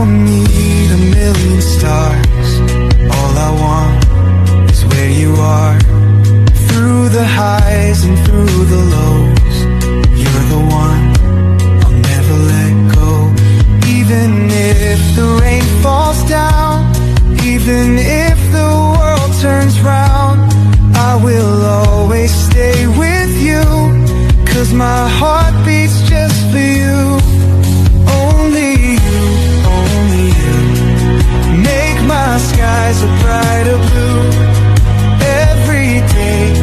don't need a million stars. All I want is where you are. Through the highs and through the lows, you're the one I'll never let go. Even if the rain falls down, even if the world turns round, I will always stay with you, 'cause my heart beats just for you. Only you make my skies a brighter blue. Every day